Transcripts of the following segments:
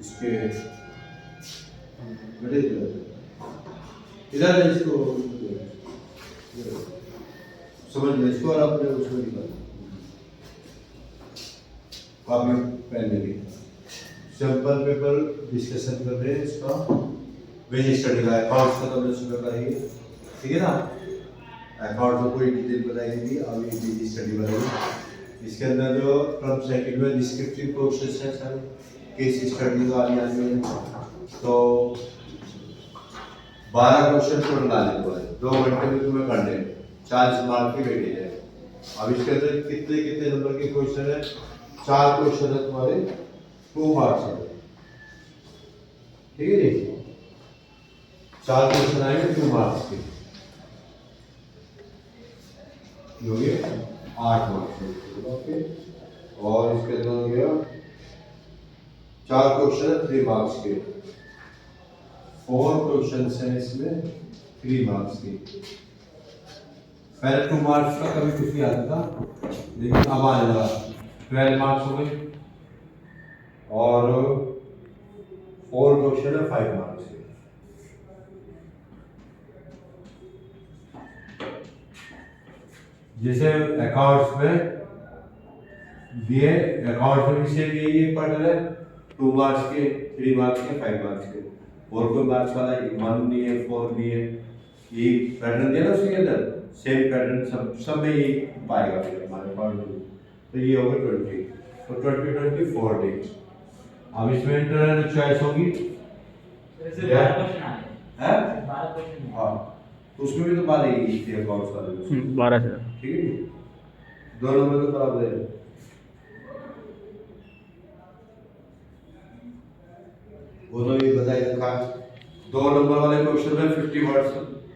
इसके इधर इसको समझ लो इसको और अपने उसको निकाल कॉपी पेन लेके सिंपल पेपर डिस्कशन कर रहे हैं इसका वेज स्टडी का अकाउंट्स का तो हमने सुबह करेंगे ठीक है ना। अकाउंट में कोई डिटेल बताएगी अभी वेज स्टडी बनाएंगे। इसके अंदर जो टर्म सेकंड में डिस्क्रिप्टिव क्वेश्चंस है सर केस स्टडी का आने में तो 12 क्वेश्चन टोटल आने को है 2 घंटे में तुम्हें करने 40 मार्क की वेटेज है। अब इसके अंदर कितने कितने नंबर के क्वेश्चन है 4 क्वेश्चन है तुम्हारे 2 मार्क्स है ठीक है जी 4 क्वेश्चन आएंगे 2 मार्क्स के हो गए 8 मार्क्स ओके। और इसके अंदर हो गया 4 क्वेश्चन है 3 मार्क्स के 4 क्वेश्चन है इसमें 3 मार्क्स के। पहले 2 मार्क्स का कभी कुछ नहीं आता था लेकिन अब आने लगा 12 मार्क्स हो गए और 4 क्वेश्चन है 5 मार्क्स के। जैसे अकाउंट्स में दिए अकाउंट्स में विषय दिए ये पढ़ रहे 2 मार्क्स के 3 मार्क्स के 5 मार्क्स के और कोई मार्क्स वाला 1 नहीं है 4 नहीं है ये पैटर्न दिया ना उसके अंदर सेम पैटर्न सब में ये पाएगा फिर हमारे पास तो ये होगा 20 तो 24 डेज। अब इसमें इंटरनल चॉइस होगी है हाँ तो उसमें भी तो 12 ही थी अकाउंट्स वाले 12 से ठीक है दोनों में तो बराबर है। वो तो ये बताई रखा 2 नंबर वाले क्वेश्चन में 50 वर्ड्स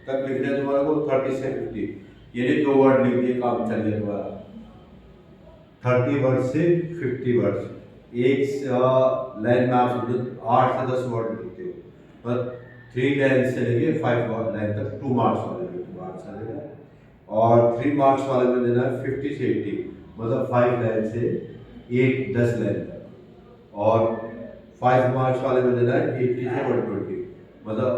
तक लिखने तुम्हारे को 30 से 50 यानी 2 वर्ड लिख दिए काम चल गया तुम्हारा 30 वर्ड से 50 वर्ड्स एक लाइन में आप 8 से 10 वर्ड लिखते हो पर 3 लाइन से लेके 5 लाइन तक 2 मार्क्स वाले में 2 मार्क्स आएगा और 3 मार्क्स वाले में देना है 50 से 80 मतलब 5 लाइन से 10 लाइन तक और 5 मार्क्स वाले में देना है 80 से 120 मतलब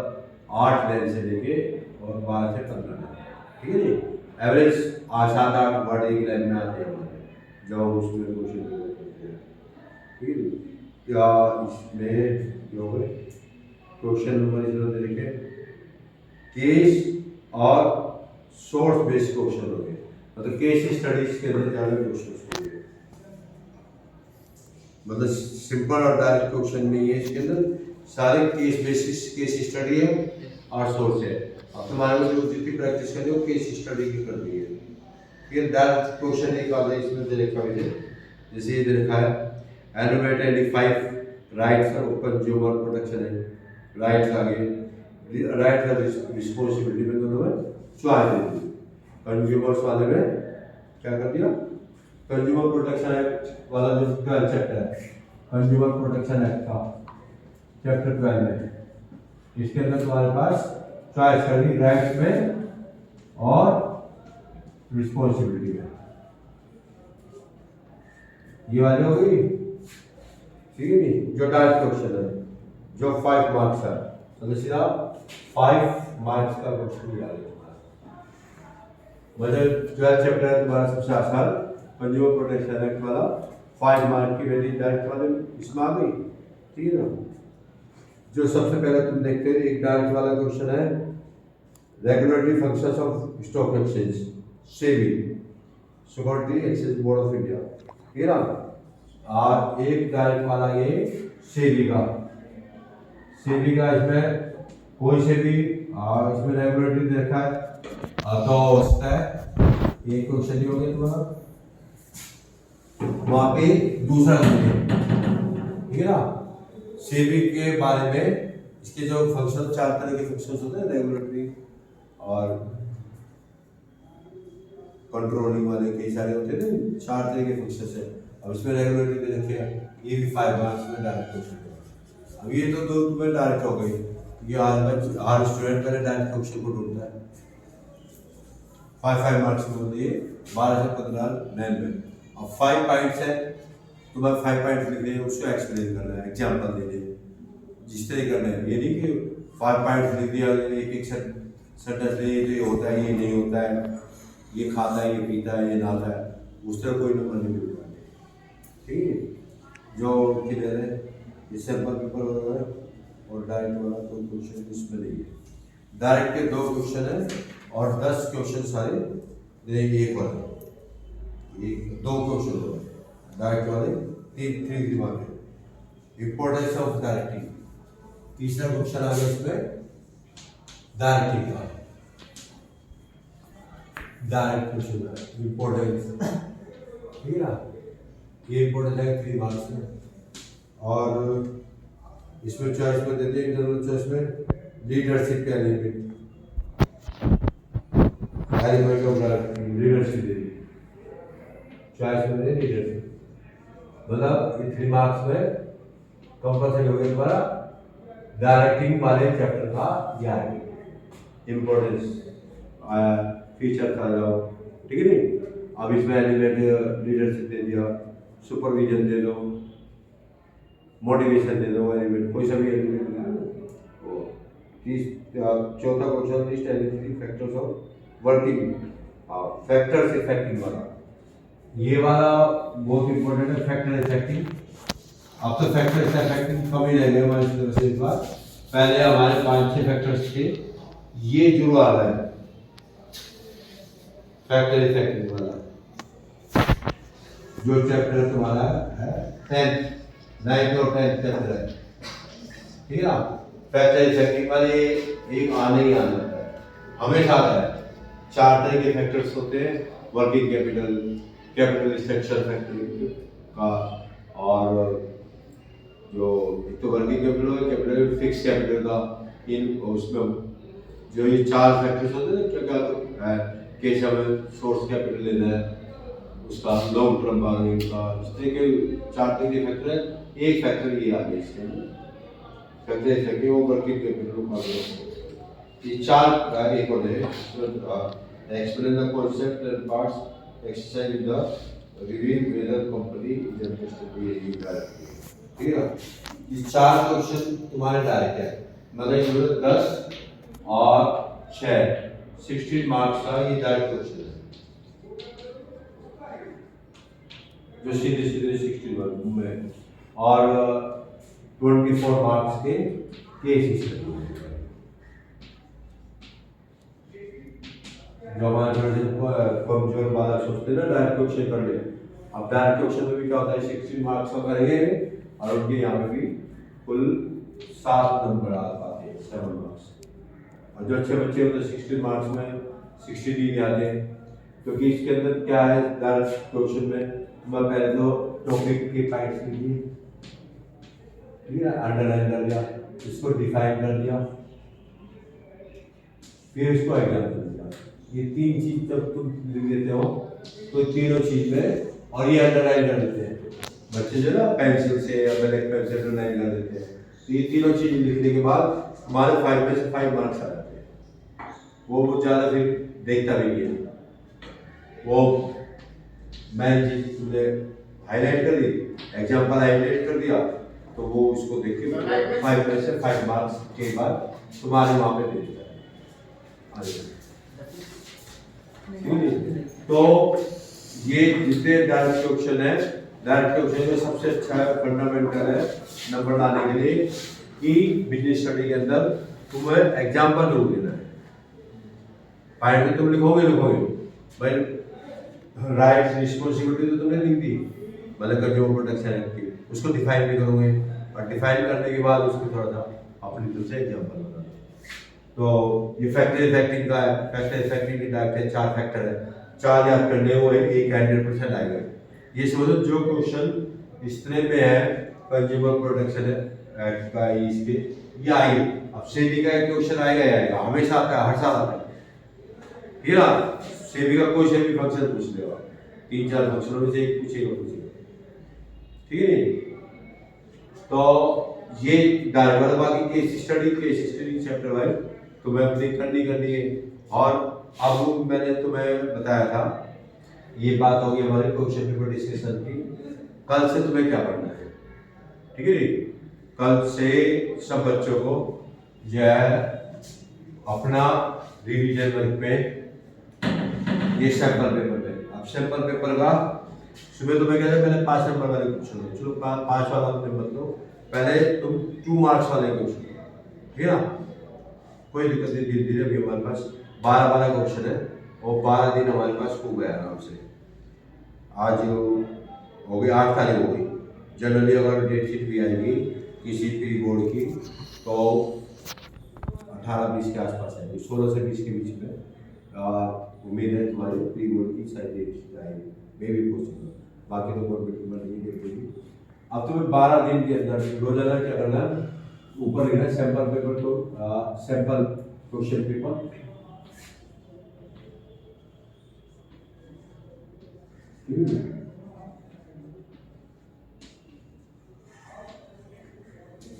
8 लाइन से लेके और 12 से 15 लाइन ठीक है जी। एवरेज 7-8 वर्ड एक लाइन में आते हैं हमारे जब उसमें क्वेश्चन करते हैं ठीक है। क्या इसमें जो है क्वेश्चन नंबर इसमें दे रखे केस और सोर्स बेस्ड क्वेश्चन हो गए मतलब केस स्टडीज के अंदर ज़्यादा क्वेश्चन हो गए मतलब सिंपल और डायरेक्ट क्वेश्चन नहीं है इसके अंदर सारे केस बेसिस केस स्टडी है और सोर्स है। अब तुम्हारे को जो जितनी प्रैक्टिस करनी है वो केस स्टडी की करनी है। फिर डायरेक्ट क्वेश्चन एक आता है इसमें दे रखा है जैसे ये दे रखा है enumerate any 5 rights of consumer protection है राइट्स आगे राइट का रिस्पांसिबिलिटी में दोनों में चॉइस दे दी कंज्यूमर्स वाले में क्या कर दिया कंज्यूमर प्रोटेक्शन एक्ट वाला जो 12 चैप्टर है कंज्यूमर प्रोटेक्शन एक्ट का चैप्टर 12 में इसके अंदर तुम्हारे पास चॉइस कर दी राइट्स में और रिस्पांसिबिलिटी में ये वाली हो गई ठीक है नी जो डायरेक्ट क्वेश्चन है जो 5 मार्क्स है तो सीधा 5 मार्क्स का क्वेश्चन निकाल मतलब 12 चैप्टर है तुम्हारा सबसे आसान कंज्यूमर प्रोटेक्शन एक्ट वाला 5 मार्क की वैल्यू डायरेक्ट वाले इसमें आ गई ठीक है ना। जो सबसे पहले तुम देखते हो एक डायरेक्ट वाला क्वेश्चन है regulatory functions of stock exchange SEBI security exchange board of India ठीक है ना। और एक डायरेक्ट वाला ये सेबी का इसमें कोई से भी इसमें रेगुलेटरी देखा है तो होता है ये क्वेश्चन ही हो गया तुम्हारा वहां पे दूसरा ठीक है ना। सेबी के बारे में इसके जो फंक्शन 4 तरह के फंक्शंस होते हैं रेगुलेटरी और कंट्रोलिंग वाले कई सारे होते हैं 4 तरह के फंक्शंस है। अब इसमें रेगुलेटरी दे रखे हैं ये भी 5 मार्क्स में डायरेक्ट क्वेश्चन है। अब ये तो 2 में डायरेक्ट हो गई ये हर स्टूडेंट पहले डायरेक्ट क्वेश्चन को ढूंढता है 5 मार्क्स में होती है 12 से 15 9 में। अब 5 पॉइंट्स है तुम्हें 5 पॉइंट्स लिखने हैं उसको एक्सप्लेन करना है एग्जाम्पल देने जिस तरह करना है, ये नहीं कि 5 पॉइंट्स लिख दिया, एक एक सेंटेंस ले, ये होता है, ये नहीं होता है, ये खाता है, ये पीता है, ये नहाता है, उस तरह कोई नंबर नहीं मिलता। ठीक है, जो क्लियर है, ये सैंपल पेपर वाला है और डायरेक्ट वाला कोई क्वेश्चन इसमें नहीं है। डायरेक्ट के 2 क्वेश्चन है और 10 क्वेश्चन सारे एक वाला, एक 2 क्वेश्चन हो डायरेक्ट वाले, 3 दिमाग है। इंपॉर्टेंस ऑफ डायरेक्टिंग, तीसरा क्वेश्चन आ गया इसमें डायरेक्टिंग का, डायरेक्ट क्वेश्चन इंपॉर्टेंस, ठीक है ना, ये इंपॉर्टेंस है 3 मार्क्स में। और इसमें चॉइस में देते हैं, इंटरनल चॉइस में लीडरशिप का element of leadership they the, choice में दे लीडरशिप, मतलब 3 मार्क्स में कंपल्सरी हो गया तुम्हारा डायरेक्टिंग वाले चैप्टर का ज्ञान, इंपॉर्टेंस आया, फीचर आ जाओ, ठीक है नहीं। अब इसमें एलिमेंट लीडरशिप दे दिया, सुपरविजन दे दो, मोटिवेशन दे दो, एलिमेंट कोई सा भी एलिमेंट दे दो। चौथा question list element factors of working, factors affecting वाला, ये वाला बहुत इंपॉर्टेंट है, फैक्टर इफेक्टिंग। अब तो फैक्टर इफेक्टिंग कम ही रह गए हमारे सिलेबस से इस बार, पहले हमारे 5-6 फैक्टर्स थे, ये जुड़ आ रहा है फैक्टर इफेक्टिंग वाला, जो चैप्टर तुम्हारा है 10th, 9th और 10th चैप्टर है, ठीक है ना। फैक्टर इफेक्टिंग वाले एक आने ही आना है, हमेशा आता है। 4 तरह के फैक्टर्स होते हैं, working capital, capital structure factor का, और जो एक तो वर्किंग कैपिटल है, कैपिटल फिक्स कैपिटल का, इन उसमें जो ये 4 फैक्टर्स होते हैं क्या क्या, कैसे हमें सोर्स कैपिटल लेना है, उसका लॉन्ग टर्म बार्गेनिंग का, इस तरह के 4 तरह के फैक्टर है। एक फैक्टर ये आ गया इसके अंदर, फैक्टर इफेक्टिव वर्किंग कैपिटल का, ये 4 एक और है, explain the concept and parts exercise in the reveal weather company is interested in ये डायरेक्ट, ठीक है। ये 4 क्वेश्चन तुम्हारे डायरेक्ट है, मतलब 10 और 6 16 मार्क्स का ये डायरेक्ट क्वेश्चन है, जो सीधे सीधे 16 मार्क्स में, और 24 मार्क्स के केस स्टडी, जो हमारे कमजोर वाला सोचते ना डायरेक्ट क्वेश्चन कर ले। अब डायरेक्ट क्वेश्चन में भी क्या होता है, 16 मार्क्स का करेंगे और उनके यहाँ पे भी कुल 7 नंबर आ पाते हैं, 7 मार्क्स। और जो अच्छे बच्चे होते हैं 16 मार्क्स में 60 नहीं आते, क्योंकि इसके अंदर क्या है, डायरेक्ट क्वेश्चन में मैं पहले तो टॉपिक के पॉइंट्स लीजिए, ठीक है, अंडरलाइन कर दिया, इसको डिफाइन कर दिया, फिर इसको एग्जाम्पल दिया। ये 3 चीज जब तुम लिख देते हो तो तीनों चीज में, और ये अंडरलाइन कर देते हैं बच्चे जो ना पेंसिल से या ब्लैक पेन से अंडरलाइन कर देते हैं, तो ये तीनों चीज लिखने के बाद हमारे 5 में से 5 मार्क्स आ जाते हैं। वो बहुत ज़्यादा फिर देखता भी नहीं है, वो मैंने चीज तुमने हाईलाइट कर दी, एग्जाम्पल हाईलाइट कर दिया, तो वो उसको देख के 5 में से 5 मार्क्स के बाद तुम्हारे वहाँ पे दे देता है। तो ये जितने डायरेक्ट क्वेश्चन है, डायरेक्ट क्वेश्चन में सबसे अच्छा फंडामेंटल है नंबर लाने के लिए कि बिजनेस स्टडी के अंदर तुम्हें एग्जाम्पल जरूर देना है। पॉइंट में तुम लिखोगे भाई, राइट रिस्पॉन्सिबिलिटी तो तुमने लिख दी, मतलब कंज्यूमर प्रोटेक्शन एक्ट की, उसको डिफाइन भी करोगे, और डिफाइन करने के बाद उसको थोड़ा सा अपनी तरफ से एग्जाम्पल बनाना। तो ये फैक्टर इफेक्टिंग का है, फैक्टर इफेक्टिंग की टाइप है, 4 फैक्टर है, 4 याद करने वो एक 100% आएगा। ये समझो जो क्वेश्चन इस तरह में है कंज्यूमर प्रोटेक्शन एक्ट का, इसके ये आएगी। अब सेबी का क्वेश्चन आएगा, हमेशा आता है, हर साल आता है, ठीक है ना। सेबी का कोई से भी फंक्शन पूछ लेगा, 3-4 फंक्शनों में से एक पूछेगा, ठीक है। तो ये डायरेक्ट, बाकी केस स्टडी चैप्टर वाइज तुम्हें अपनी करनी है। और अब मैंने तुम्हें बताया था, ये बात होगी हमारे क्वेश्चन पेपर डिस्कशन की, कल से तुम्हें क्या पढ़ना है, ठीक है जी। कल से सब बच्चों को जो है अपना रिवीजन वर्क पे ये सैंपल पेपर पे, अब सैंपल पेपर का सुबह तुम्हें कहते हैं पहले 5 नंबर वाले क्वेश्चन लो, चलो 5 वाला तुमने मत लो, पहले तुम 2 मार्क्स वाले क्वेश्चन लो, ठीक है ना। कोई दिक्कत नहीं, धीरे धीरे अभी हमारे पास 12 वाला क्वेश्चन है और 12 दिन हमारे पास हो गया आराम से। आज हो गई 8 तारीख हो गई। जनरली अगर डेट शीट भी आएगी किसी प्री बोर्ड की तो 18-20 के आसपास है, 16 से 20 के बीच में उम्मीद है तुम्हारी प्री बोर्ड की शायद डेट शीट आएगी, मे बी पॉसिबल, बाकी तो गवर्नमेंट नहीं देखेगी। अब तुम्हें 12 दिन के अंदर रोजाना क्या करना, ऊपर लिखना सैंपल पेपर, तो sample question paper,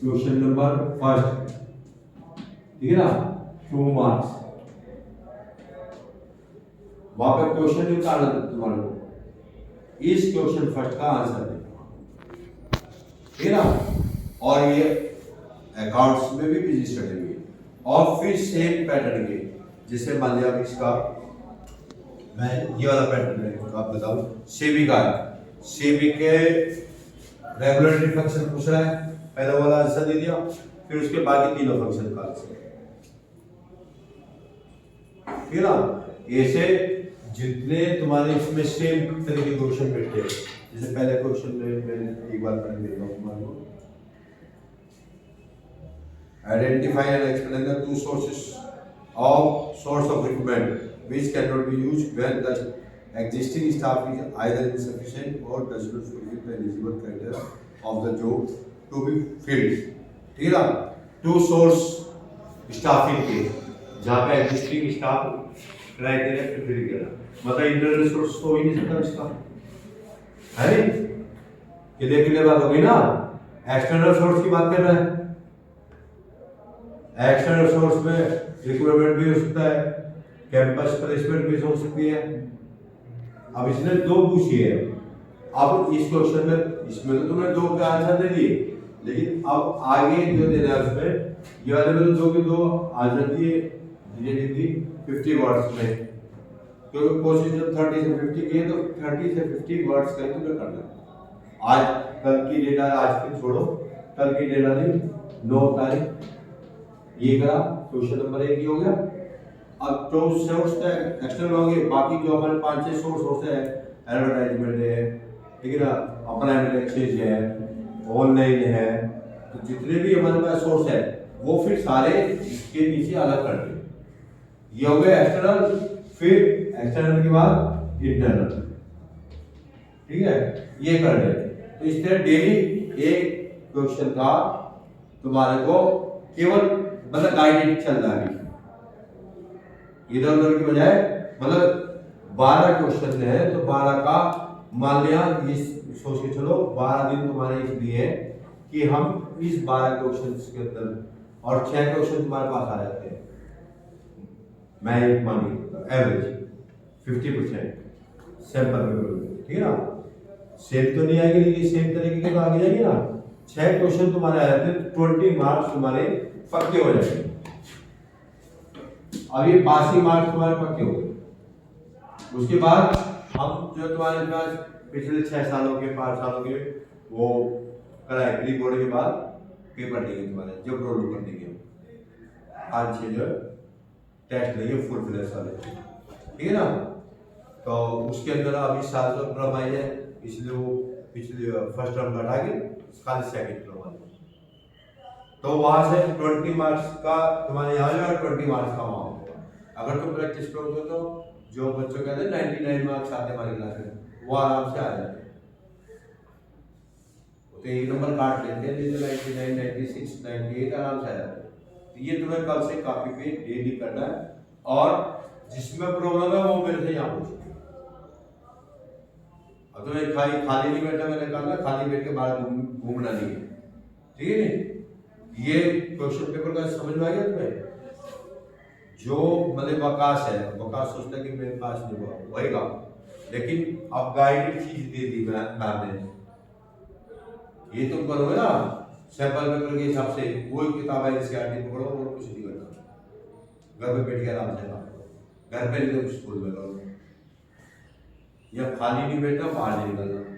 question number first, ठीक है ना, 2 मार्क्स। वहां पे क्वेश्चन नहीं उतारना तुम्हारे को, इस क्वेश्चन फर्स्ट का आंसर दे, ठीक है ना। और ये अकाउंट्स में भी बिजनेस स्टडी में, और फिर सेम पैटर्न के, जैसे मान लिया इसका मैं ये वाला पैटर्न है आप बताओ, सेबी का है, सेबी के रेगुलेटरी फंक्शन पूछ रहा है, पहला वाला आंसर दे दिया, फिर उसके बाकी तीनों फंक्शन का आंसर, ठीक है ना। ऐसे जितने तुम्हारे इसमें सेम तरह के क्वेश्चन बैठे हैं, जैसे पहले क्वेश्चन में मैंने एक बार पढ़ देता हूं तुम्हारे को, identify and explain the 2 sources of source of recruitment which cannot be used when the existing staff is either insufficient or does not fulfill the eligible criteria of the job to be filled, ठीक है ना। 2 source staffing के, जहाँ पे existing staff criteria fill करना, मतलब internal source तो हो ही नहीं सकता इसका, है नहीं, क्लियर बात हो गई ना। एक्सटर्नल सोर्स की बात कर रहे हैं, एक्सटर्नल सोर्स में रिक्रूटमेंट भी हो सकता है, कैंपस प्लेसमेंट भी हो सकती है। अब इसने 2 पूछी है, अब इस क्वेश्चन में इसमें तो तुमने 2 का आंसर दे दिए, लेकिन अब आगे जो देना है उसमें, ये वाले में तो 2 के 2 आंसर दिए दी 50 वर्ड्स में, क्योंकि कोशिश जब 30 से 50 की है तो 30 से 50 वर्ड्स का ही तुम्हें करना है। आज कल की डेटा आज की छोड़ो, कल की डेटा नहीं, 9 तारीख ये करा, क्वेश्चन नंबर 1 ही हो गया। अब जो सोर्स है एक्सटर्नल होंगे, बाकी जो हमारे 5-6 सोर्स होते हैं, एडवर्टाइजमेंट है, ठीक है ना, अपना एक्सेस है, ऑनलाइन है, तो जितने भी हमारे पास सोर्स है वो फिर सारे इसके नीचे अलग कर दे। ये हो गया एक्सटर्नल, फिर एक्सटर्नल के बाद इंटरनल, ठीक है, ये कर दे। तो इस तरह डेली एक क्वेश्चन का तुम्हारे को केवल मतलब गाइडेड चल रहा है, इधर उधर की बजाय, मतलब 12 क्वेश्चन है तो 12 का मान लिया, ये सोच के चलो 12 दिन तुम्हारे इसलिए है कि हम इस 12 क्वेश्चन के अंदर, और 6 क्वेश्चन तुम्हारे पास आ जाते हैं, मैं एक मानी एवरेज 50% सैंपल पेपर, ठीक है ना। सेम तो नहीं आएगी, लेकिन सेम तरीके के तो आगे जाएंगे ना। 6 क्वेश्चन तुम्हारे आ जाते हैं, 20 मार्क्स तुम्हारे पक्के हो जाएंगे। अब ये 82 मार्क्स तुम्हारे पक्के हो गए। उसके बाद हम जो तुम्हारे पास पिछले 6 सालों के 5 सालों के वो कराए, प्री बोर्ड के बाद पेपर देंगे तुम्हारे, जब रोल कर देंगे 5-6 जो टेस्ट लेंगे फुल फ्लैश वाले, ठीक है ना। तो उसके अंदर अभी 7 तो ड्रम आई है, इसलिए वो पिछले फर्स्ट टर्म हटा के खाली सेकंड टर्म वाले, तो वहां से 20 मार्क्स का तुम्हारे यहाँ जाएगा, 20 मार्क्स का वहां होगा। अगर तुम प्रैक्टिस करोगे तो जो बच्चों कहते हैं 99 मार्क्स आते हमारी क्लास में, वो आराम से आ जाते हैं, तो 1 नंबर काट लेते हैं, जैसे 99, 96, 98 आराम से आ जाते हैं। तो ये तुम्हें कल से कॉपी पे डेली करना है, और जिसमें प्रॉब्लम है वो मेरे से यहाँ पूछो। अब तुम्हें खाली नहीं बैठा, मैंने कहा खाली बैठ के बाहर घूमना नहीं है, ठीक है नहीं। ये क्वेश्चन पेपर का समझ में आ गया तुम्हें? जो मतलब वकास है, वकास सोचता है कि मेरे पास नहीं हुआ वही काम, लेकिन अब गाइडेड चीज दे दी मैम ने, ये तुम करोगे ना सैंपल पेपर के हिसाब से वही किताब है एनसीईआरटी पकड़ो और कुछ नहीं करना, घर पे बैठ के आराम से काम करो, घर पे नहीं तो स्कूल में करो, या खाली नहीं बैठना बाहर नहीं निकलना।